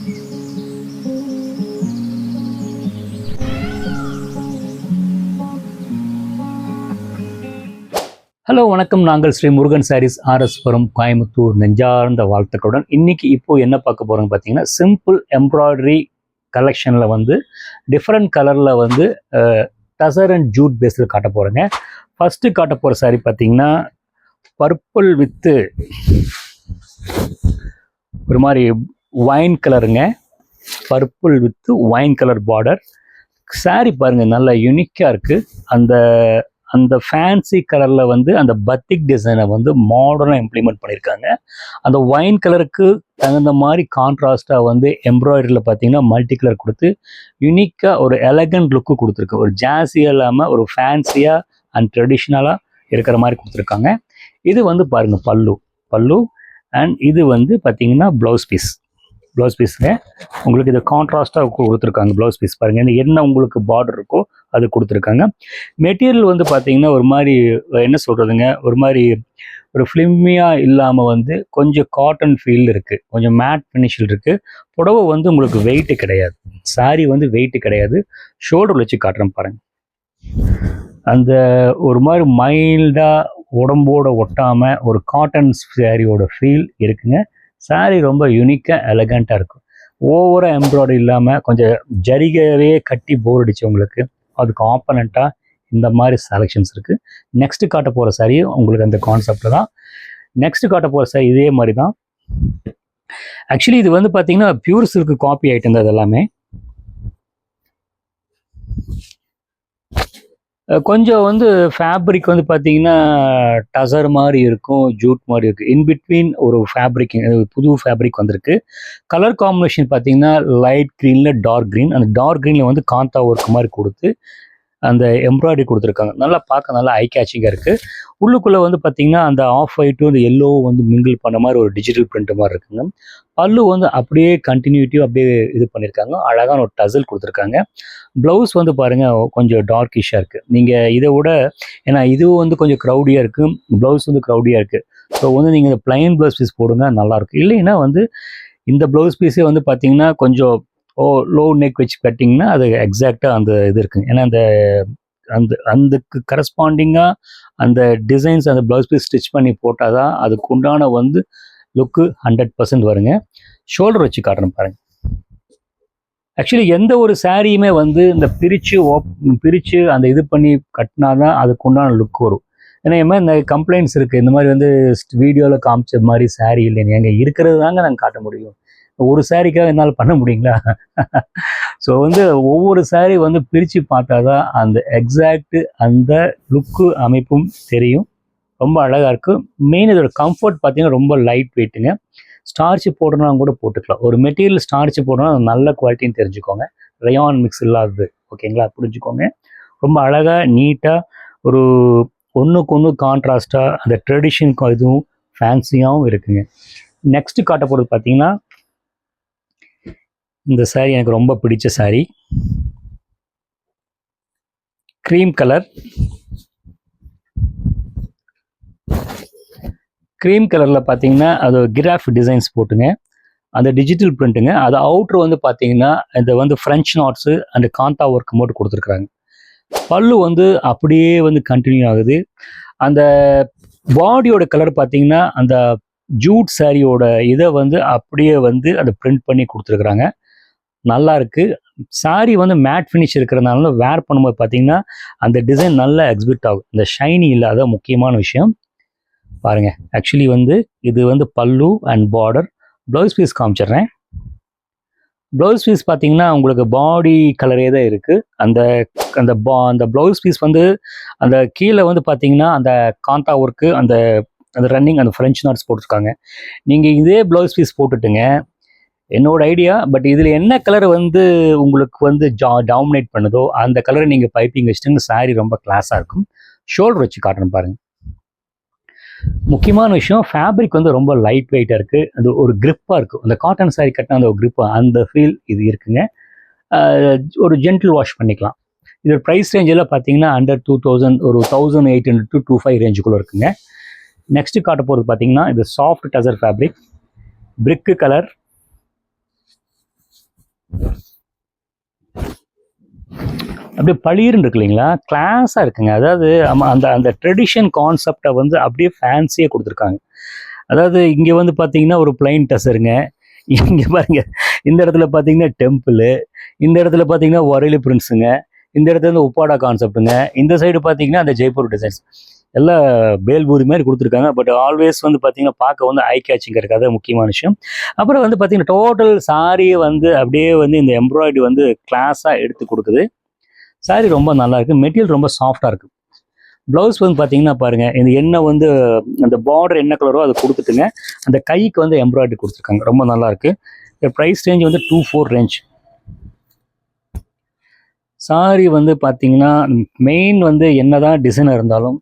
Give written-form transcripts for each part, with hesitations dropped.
Hello வணக்கம். நாங்கள் ஸ்ரீ முருகன் சாரீஸ் ஆர்எஸ்புரம் கோயம்புத்தூர் நெஞ்சார்ந்த வாழ்த்துக்களுடன் இன்னைக்கு இப்போ என்ன பார்க்க போகிறோங்க பார்த்தீங்கன்னா, சிம்பிள் எம்ப்ராய்டரி கலெக்ஷனில் வந்து டிஃப்ரெண்ட் கலரில் வந்து டசர் அண்ட் ஜூட் பேஸில் காட்ட போகிறேங்க. ஃபஸ்ட்டு காட்ட போகிற சாரீ பார்த்தீங்கன்னா பர்பிள் வித்து ஒரு மாதிரி ஒயின் கலருங்க. Purple with wine colour border sari பாருங்கள், நல்லா யூனிக்காக இருக்குது. அந்த ஃபேன்சி கலரில் வந்து அந்த பத்திக் டிசைனை வந்து மாடர்னாக இம்ப்ளிமெண்ட் பண்ணியிருக்காங்க. அந்த ஒயின் கலருக்கு தகுந்த மாதிரி கான்ட்ராஸ்டாக வந்து எம்ப்ராய்டரியில் பார்த்தீங்கன்னா மல்டி கலர் கொடுத்து யூனிக்காக ஒரு எலகண்ட் லுக்கு கொடுத்துருக்கு. ஒரு ஜாஸியாக இல்லாமல் ஒரு ஃபேன்சியாக அண்ட் ட்ரெடிஷ்னலாக இருக்கிற மாதிரி கொடுத்துருக்காங்க. இது வந்து பாருங்கள் பல்லு அண்ட் இது வந்து பார்த்தீங்கன்னா ப்ளவுஸ் பீஸுங்க. உங்களுக்கு இது கான்ட்ராஸ்டாக கொடுத்துருக்காங்க. ப்ளவுஸ் பீஸ் பாருங்கள், என்ன உங்களுக்கு பார்டர் இருக்கோ அது கொடுத்துருக்காங்க. மெட்டீரியல் வந்து பார்த்தீங்கன்னா ஒரு மாதிரி என்ன சொல்கிறதுங்க, ஒரு மாதிரி ஒரு ஃப்ளிம்மியாக இல்லாமல் வந்து கொஞ்சம் காட்டன் ஃபீல் இருக்குது, கொஞ்சம் மேட் ஃபினிஷில் இருக்குது. புடவை வந்து உங்களுக்கு வெயிட்டு கிடையாது, சாரீ வந்து வெயிட்டு கிடையாது. ஷோல்டர் வச்சு காட்டுறேன் பாருங்கள். அந்த ஒரு மாதிரி மைல்டாக உடம்போடு ஒட்டாமல் ஒரு காட்டன் சாரியோட ஃபீல் இருக்குங்க. சாரீ ரொம்ப யூனிக்காக எலகண்ட்டாக இருக்கும். ஓவராக எம்ப்ராய்டரி இல்லாமல் கொஞ்சம் ஜரிகையவே கட்டி போர் அடித்தவங்களுக்கு அதுக்கு ஆப்பனண்ட்டாக இந்த மாதிரி செலெக்ஷன்ஸ் இருக்குது. நெக்ஸ்ட்டு காட்ட போகிற சாரீ உங்களுக்கு அந்த கான்செப்டில் தான். நெக்ஸ்ட்டு காட்ட போகிற சாரீ இதே மாதிரி தான். ஆக்சுவலி இது வந்து பார்த்தீங்கன்னா பியூர் சில்க்கு காப்பி ஐட்டம் தான். இது எல்லாமே கொஞ்சம் வந்து ஃபேப்ரிக் வந்து பார்த்தீங்கன்னா டசர் மாதிரி இருக்கும், ஜூட் மாதிரி இருக்குது. இன்பிட்வீன் ஒரு ஃபேப்ரிக், புது ஃபேப்ரிக் வந்திருக்கு. கலர் காம்பினேஷன் பார்த்தீங்கன்னா லைட் க்ரீனில் டார்க் க்ரீன். அந்த டார்க் க்ரீனில் வந்து காந்தா ஒர்க் மாதிரி கொடுத்து அந்த எம்ப்ராய்டரி கொடுத்துருக்காங்க. நல்லா பார்க்க நல்லா ஐ கேச்சிங்காக இருக்குது. உள்ளுக்குள்ளே வந்து பார்த்திங்கன்னா அந்த ஆஃப் ஒயிட்டும் அந்த எல்லோ வந்து மிங்கிள் பண்ண மாதிரி ஒரு டிஜிட்டல் பிரிண்ட் மாதிரி இருக்குங்க. பல்லு வந்து அப்படியே கண்டினியூட்டிவ் அப்படியே இது பண்ணியிருக்காங்க. அழகான ஒரு டசல் கொடுத்துருக்காங்க. ப்ளவுஸ் வந்து பாருங்கள் கொஞ்சம் டார்க்கிஷாக இருக்குது. நீங்கள் இதை விட ஏன்னா இதுவும் வந்து கொஞ்சம் க்ரௌடியாக இருக்குது, ப்ளவுஸ் வந்து க்ரௌடியாக இருக்குது. ஸோ வந்து நீங்கள் இந்த ப்ளைன் ப்ளவுஸ் பீஸ் போடுங்க, நல்லாயிருக்கும். இல்லைன்னா வந்து இந்த ப்ளவுஸ் பீஸே வந்து பார்த்திங்கன்னா கொஞ்சம் லோ நெக் வச்சு கட்டிங்கன்னா அது எக்ஸாக்டாக அந்த இது இருக்குங்க. ஏன்னா அதுக்கு கரஸ்பாண்டிங்காக அந்த டிசைன்ஸ் அந்த ப்ளவுஸ் பீஸ் ஸ்டிச் பண்ணி போட்டால் தான் அதுக்கு உண்டான வந்து லுக்கு 100% வருங்க. ஷோல்டர் வச்சு காட்டுறேன் பாருங்கள். ஆக்சுவலி எந்த ஒரு சாரியுமே வந்து இந்த பிரித்து அந்த இது பண்ணி கட்டினா தான் அதுக்கு உண்டான லுக் வரும். ஏன்னா இந்த மாதிரி இந்த கம்ப்ளைண்ட்ஸ் இருக்குது, இந்த மாதிரி வந்து வீடியோவில் காமிச்ச மாதிரி சாரீ இல்லைன்னு. எங்கே இருக்கிறது தாங்க நாங்கள் காட்ட முடியும், ஒரு சாரிக்காக என்னால் பண்ண முடியுங்களா? ஸோ வந்து ஒவ்வொரு சாரீ வந்து பிரித்து பார்த்தா தான் அந்த எக்ஸாக்டு அந்த லுக்கு அமைப்பும் தெரியும். ரொம்ப அழகாக இருக்குது. மெயின் இதோட கம்ஃபர்ட் பார்த்தீங்கன்னா ரொம்ப லைட் வெயிட்டுங்க. ஸ்டார்ச்சு போடணும்னா கூட போட்டுக்கலாம். ஒரு மெட்டீரியல் ஸ்டார்ச்சு போடணும்னா நல்ல குவாலிட்டின்னு தெரிஞ்சுக்கோங்க. ரயான் மிக்ஸ் இல்லாதது, ஓகேங்களா? புரிஞ்சுக்கோங்க. ரொம்ப அழகாக நீட்டாக ஒரு ஒன்றுக்கு ஒன்று கான்ட்ராஸ்டாக அந்த ட்ரெடிஷனுக்கும் இதுவும் ஃபேன்சியாகவும் இருக்குங்க. நெக்ஸ்ட்டு காட்ட போகிறது பார்த்தீங்கன்னா இந்த சாரீ எனக்கு ரொம்ப பிடிச்ச சாரீ. க்ரீம் கலரில் பார்த்தீங்கன்னா அது கிராஃப் டிசைன்ஸ் போட்டுங்க, அந்த டிஜிட்டல் பிரிண்ட்டுங்க. அது அவுட்ரு வந்து பார்த்தீங்கன்னா இந்த வந்து ஃப்ரெஞ்ச் நாட்ஸு அந்த காந்தா ஒர்க் மட்டும் கொடுத்துருக்குறாங்க. பல்லு வந்து அப்படியே வந்து கண்டினியூ ஆகுது. அந்த பாடியோட கலர் பார்த்தீங்கன்னா அந்த ஜூட் சாரியோட இதை வந்து அப்படியே வந்து அதை பிரிண்ட் பண்ணி கொடுத்துருக்குறாங்க. நல்லா இருக்குது. சாரீ வந்து மேட் ஃபினிஷ் இருக்கிறதுனால வேர் பண்ணும்போது பார்த்தீங்கன்னா அந்த டிசைன் நல்லா எக்ஸிபிட் ஆகும். இந்த ஷைனி இல்லாத முக்கியமான விஷயம் பாருங்கள். ஆக்சுவலி வந்து இது வந்து பல்லு அண்ட் பார்டர். ப்ளவுஸ் பீஸ் காமிச்சிடுறேன். ப்ளவுஸ் பீஸ் பார்த்தீங்கன்னா உங்களுக்கு பாடி கலரே தான் இருக்குது. அந்த ப்ளவுஸ் பீஸ் வந்து அந்த கீழே வந்து பார்த்தீங்கன்னா அந்த காந்தா ஒர்க்கு அந்த ரன்னிங் அந்த ஃப்ரெஞ்ச் நாட்ஸ் போட்டிருக்காங்க. நீங்கள் இதே ப்ளவுஸ் பீஸ் போட்டுட்டுங்க, என்னோட ஐடியா. பட் இதில் என்ன கலர் வந்து உங்களுக்கு வந்து டாமினேட் பண்ணுதோ அந்த கலரை நீங்கள் பைப்பிங் வச்சுட்டு சாரீ ரொம்ப கிளாஸாக இருக்கும். ஷோல்டர் வச்சு காட்டுறேன் பாருங்கள். முக்கியமான விஷயம், ஃபேப்ரிக் வந்து ரொம்ப லைட் வெயிட்டாக இருக்குது. அது ஒரு கிரிப்பாக இருக்கும். அந்த காட்டன் சாரீ கட்டினா அந்த ஒரு கிரிப்பு அந்த ஃபீல் இது இருக்குங்க. ஒரு ஜென்டில் வாஷ் பண்ணிக்கலாம். இதோட ப்ரைஸ் ரேஞ்செல்லாம் பார்த்தீங்கன்னா அண்டர் 2000, ஒரு 1800 to 25 ரேஞ்சுக்குள்ளே இருக்குங்க. நெக்ஸ்ட்டு காட்ட போகிறது பார்த்தீங்கன்னா இது சாஃப்ட் டசர் ஃபேப்ரிக், பிரிக்கு கலர், அப்படியே பளிர்னு இருக்கு இல்லைங்களா, கிளாஸாக இருக்குங்க. அதாவது அந்த அந்த ட்ரெடிஷன் கான்செப்டை வந்து அப்படியே ஃபேன்சியாக கொடுத்துருக்காங்க. அதாவது இங்கே வந்து பார்த்தீங்கன்னா ஒரு பிளைன் டசருங்க, இங்கே பாருங்க இந்த இடத்துல பார்த்தீங்கன்னா டெம்பிள், இந்த இடத்துல பார்த்தீங்கன்னா ஒரேலி பிரின்ஸுங்க, இந்த இடத்துல வந்து உப்பாடா கான்செப்ட்டுங்க, இந்த சைடு பார்த்தீங்கன்னா அந்த ஜெய்ப்பூர் டிசைன்ஸ் எல்லாம் பேல்பூரி மாதிரி கொடுத்துருக்காங்க. பட் ஆல்வேஸ் வந்து பார்த்தீங்கன்னா பார்க்க வந்து ஐ கேச்சிங் இருக்குது, அது முக்கியமான விஷயம். அப்புறம் வந்து பார்த்தீங்கன்னா டோட்டல் சாரியை வந்து அப்படியே வந்து இந்த எம்ப்ராய்டரி வந்து கிளாஸாக எடுத்து கொடுக்குது. சாரி ரொம்ப நல்லா இருக்குது, மெட்டீரியல் ரொம்ப சாஃப்டாக இருக்குது. ப்ளவுஸ் வந்து பார்த்தீங்கன்னா பாருங்கள், இந்த எண்ணெய் வந்து அந்த பார்டர் என்ன கலரோ அதை கொடுத்துட்டுங்க, அந்த கைக்கு வந்து எம்ப்ராய்டரி கொடுத்துருக்காங்க, ரொம்ப நல்லாயிருக்கு. இந்த ப்ரைஸ் ரேஞ்ச் வந்து 24 ரேஞ்ச். சாரி வந்து பார்த்தீங்கன்னா மெயின் வந்து என்னதான் டிசைனாக இருந்தாலும்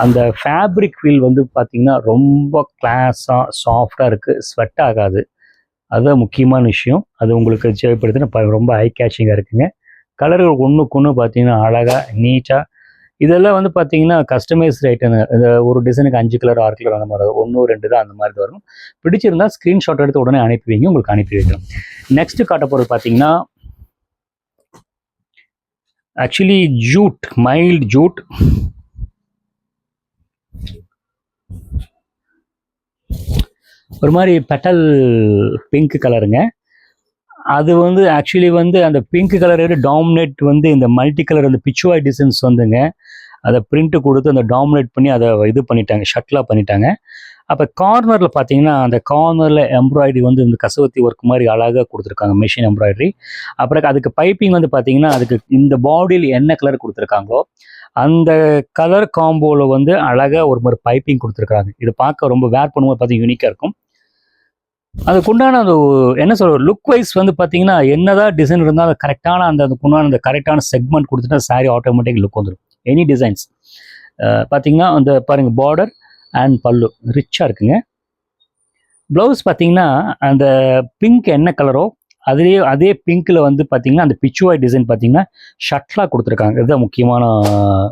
அந்த ஃபேப்ரிக் ஃபீல் வந்து பார்த்தீங்கன்னா ரொம்ப கிளாஸாக சாஃப்டாக இருக்குது, ஸ்வெட் ஆகாது. அதுதான் முக்கியமான விஷயம். அது உங்களுக்கு தேவைப்படுதுன்னா ரொம்ப ஐ கேச்சிங்காக இருக்குங்க. கலர்கள் ஒன்றுக்கு ஒன்று பார்த்தீங்கன்னா அழகாக நீட்டாக. இதெல்லாம் வந்து பார்த்தீங்கன்னா கஸ்டமைஸ் ஐட்டங்க. இந்த ஒரு டிசைனுக்கு 5 கலர் 6 கலர் அந்த மாதிரி 1 2 தான் அந்த மாதிரி வரும். பிடிச்சிருந்தா ஸ்க்ரீன்ஷாட் எடுத்து உடனே அனுப்பி வைங்க, உங்களுக்கு அனுப்பி வைக்கிறோம். நெக்ஸ்ட் காட்ட போகிறது பார்த்தீங்கன்னா ஆக்சுவலி ஜூட், மைல்டு ஜூட். ஒரு மாதிரி பெட்டல் பிங்க் கலருங்க. அது வந்து ஆக்சுவலி வந்து அந்த பிங்க் கலரோட டாமினேட் வந்து இந்த மல்டி கலர் அந்த பிச்சுவாய் டிசைன்ஸ் வந்துங்க, அதை பிரிண்ட்டு கொடுத்து அந்த டாமினேட் பண்ணி அதை இது பண்ணிட்டாங்க, ஷட்லாக பண்ணிட்டாங்க. அப்போ கார்னரில் பார்த்தீங்கன்னா அந்த கார்னரில் எம்ப்ராய்டரி வந்து இந்த கசவத்தி ஒர்க் மாதிரி அழகாக கொடுத்துருக்காங்க, மிஷின் எம்ப்ராய்டரி. அப்புறம் அதுக்கு பைப்பிங் வந்து பார்த்தீங்கன்னா அதுக்கு இந்த பாடியில் என்ன கலர் கொடுத்துருக்காங்களோ அந்த கலர் காம்போவில் வந்து அழகாக ஒரு மாதிரி பைப்பிங் கொடுத்துருக்காங்க. இது பார்க்க ரொம்ப வேர் பண்ணும்போது பார்த்தீங்கன்னா யூனிக்காக இருக்கும். அதுக்குண்டான அந்த என்ன சொல்ற லுக் வைஸ் வந்து பார்த்தீங்கன்னா என்னதான் டிசைன் இருந்தால் அது கரெக்டான அதுக்குண்டான அந்த கரெக்டான செக்மெண்ட் கொடுத்துட்டா சாரி ஆட்டோமேட்டிக் லுக் வந்துடும். எனி டிசைன்ஸ் பார்த்தீங்கன்னா அந்த பாருங்க பார்டர் அண்ட் பல்லு ரிச்சாக இருக்குங்க. ப்ளவுஸ் பார்த்தீங்கன்னா அந்த பிங்க் என்ன கலரோ அதே பிங்க்கில் வந்து பார்த்தீங்கன்னா அந்த பிச்சுவாய் டிசைன் பார்த்தீங்கன்னா ஷட்லாக கொடுத்துருக்காங்க. இதுதான் முக்கியமான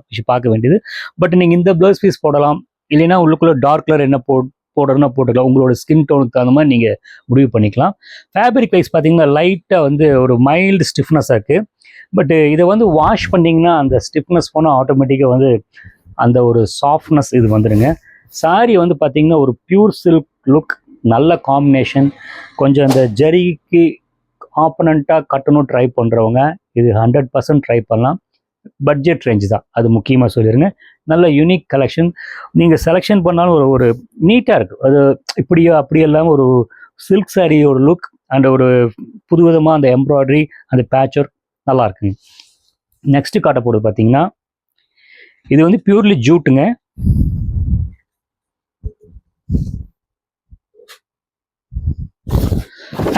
விஷயம் பார்க்க வேண்டியது. பட் நீங்கள் இந்த ப்ளவுஸ் பீஸ் போடலாம், இல்லைன்னா உள்ளுக்குள்ளே டார்க் கலர் என்ன போடுறதுனா போட்டுக்கலாம், உங்களோட ஸ்கின் டோனுக்கு தகுந்த மாதிரி நீங்கள் முடிவு பண்ணிக்கலாம். ஃபேப்ரிக் வைஸ் பார்த்தீங்கன்னா லைட்டாக வந்து ஒரு மைல்டு ஸ்டிஃப்னஸாக இருக்குது. பட் இதை வந்து வாஷ் பண்ணிங்கன்னா அந்த ஸ்டிஃப்னஸ் போனால் ஆட்டோமேட்டிக்காக வந்து அந்த ஒரு சாஃப்ட்னஸ் இது வந்துடுங்க. சாரி வந்து பார்த்தீங்கன்னா ஒரு பியூர் சில்க் லுக், நல்ல காம்பினேஷன். கொஞ்சம் அந்த ஜரிக்கு ஆப்பனண்ட்டாக கட்டணும் ட்ரை பண்ணுறவங்க இது 100% ட்ரை பண்ணலாம். பட்ஜெட் ரேஞ்சு தான், அது முக்கியமாக சொல்லிடுங்க. நல்ல யூனிக் கலெக்ஷன். நீங்கள் செலெக்ஷன் பண்ணாலும் ஒரு நீட்டாக இருக்குது. அது இப்படியோ அப்படி இல்லாமல் ஒரு சில்க் சாரி ஒரு லுக் அண்ட் ஒரு புதுவிதமாக அந்த எம்ப்ராய்டரி அந்த பேட்ச் ஒர்க் நல்லா இருக்குங்க. நெக்ஸ்ட்டு காட்ட போடுறது பார்த்தீங்கன்னா இது வந்து பியூர்லி ஜூட்டுங்க.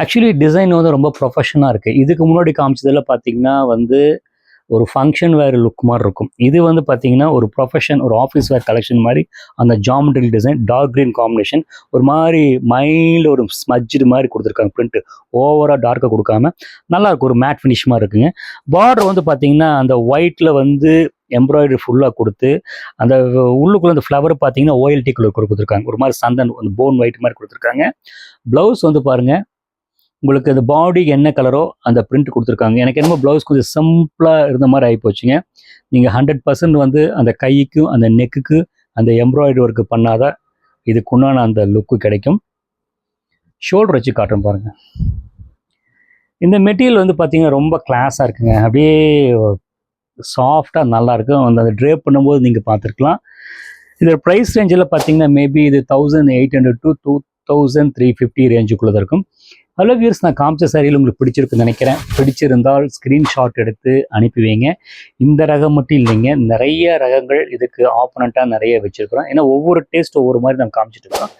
ஆக்சுவலி டிசைன் வந்து ரொம்ப ப்ரொஃபஷனாக இருக்குது. இதுக்கு முன்னாடி காமிச்சதில் பார்த்தீங்கன்னா வந்து ஒரு ஃபங்க்ஷன் வேர் லுக் மாதிரி இருக்கும். இது வந்து பார்த்தீங்கன்னா ஒரு ப்ரொஃபஷன், ஒரு ஆஃபீஸ் வேர் கலெக்ஷன் மாதிரி அந்த geometric design, dark green combination, ஒரு மாதிரி மைல்டு ஒரு ஸ்மஜ்டு மாதிரி கொடுத்துருக்காங்க. பிரிண்ட்டு ஓவராக டார்க்காக கொடுக்காம நல்லாயிருக்கும், ஒரு மேட் ஃபினிஷ் மாதிரி இருக்குங்க. பார்டர் வந்து பார்த்தீங்கன்னா அந்த ஒயிட்டில் வந்து எம்ப்ராய்டரி ஃபுல்லாக கொடுத்து அந்த உள்ளுக்குள்ள அந்த ஃப்ளவர் பார்த்தீங்கன்னா ஓஎல்டி கலர் கொடுத்துருக்காங்க, ஒரு மாதிரி சந்தன் அந்த போன் ஒயிட் மாதிரி கொடுத்துருக்காங்க. ப்ளவுஸ் வந்து பாருங்கள், உங்களுக்கு அந்த பாடிக்கு என்ன கலரோ அந்த பிரிண்ட் கொடுத்துருக்காங்க. எனக்கு என்னமோ ப்ளவுஸ் கொஞ்சம் சிம்பிளாக இருந்த மாதிரி ஆகி போச்சுங்க. நீங்கள் 100% வந்து அந்த கைக்கும் அந்த நெக்குக்கு அந்த எம்ப்ராய்டரி ஒர்க்கு பண்ணாதான் இதுக்குண்டான அந்த லுக்கு கிடைக்கும். ஷோல்டர் வச்சு காட்டுறேன் பாருங்கள். இந்த மெட்டீரியல் வந்து பார்த்தீங்கன்னா ரொம்ப கிளாஸாக இருக்குங்க, அப்படியே சாஃப்டாக நல்லாயிருக்கும். அந்த ட்ரேப் பண்ணும்போது நீங்கள் பார்த்துருக்கலாம். இதோட ப்ரைஸ் ரேஞ்சில் பார்த்தீங்கன்னா மேபி இது 1800 to 2350 ரேஞ்சுக்குள்ளே தான் இருக்கும். ஹலோ வியூர்ஸ், நான் காமிச்ச சாரியில் உங்களுக்கு பிடிச்சிருக்குன்னு நினைக்கிறேன். பிடிச்சிருந்தால் ஸ்க்ரீன்ஷாட் எடுத்து அனுப்பி வைங்க. இந்த ரகம் மட்டும் இல்லைங்க, நிறைய ரகங்கள் இதுக்கு ஆப்போனண்ட்டாக நிறைய வச்சுருக்குறோம். ஏன்னா ஒவ்வொரு டேஸ்ட் ஒவ்வொரு மாதிரி நம்ம காமிச்சிட்டு இருக்கோம்.